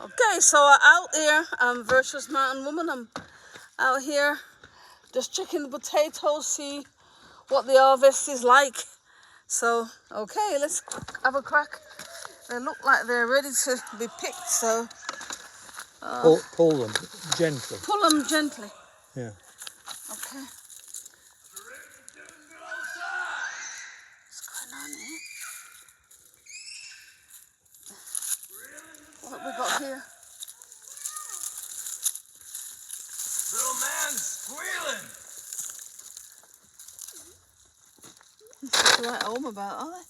Okay, so I'm out there. I'm Virtuous Mountain Woman. I'm out here just checking the potatoes, see what the harvest is like. So, okay, let's have a crack. They look like they're ready to be picked, so... pull them gently. Pull them gently. Yeah. Okay. What's going on here? What have we got here? Little man's squealing. That's to write home about, are they?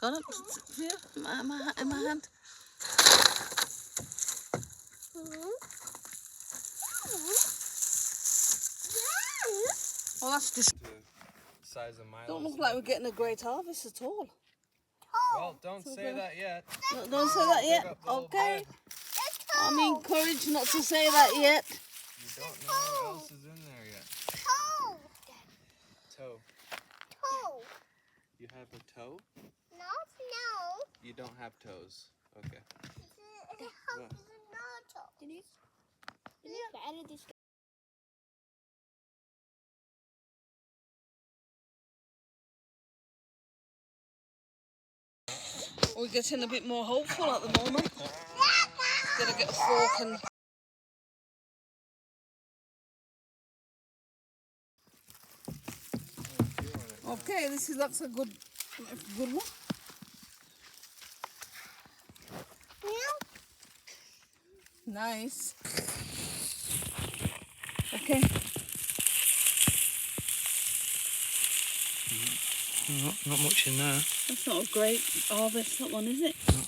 Got it? Here, in my hand. Well, that's just... Size of my Don't look like we're getting a great harvest at all. Well, don't say that yet. No, don't say that yet. Okay. I'm encouraged not to say that yet. You don't know what else is in there yet. Toe. You have a toe? No. You don't have toes. Okay. We're getting a bit more hopeful at the moment. Gonna get a fork and... Okay, this is looks a good one. Nice. Okay. Not much in there. That's not a great harvest, that one, is it? No.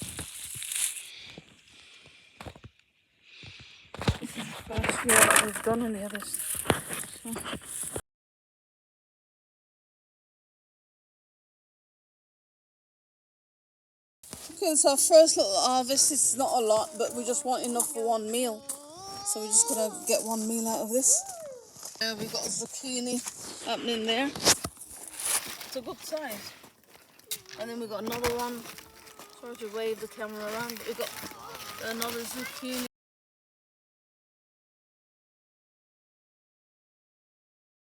This is the first year that we've done any of this. So. Okay, so our first little harvest. It's not a lot, but we just want enough for one meal. So we're just gonna get one meal out of this. We've got a zucchini happening there. It's a good size. And then we've got another one. Sorry to wave the camera around, but we've got another zucchini.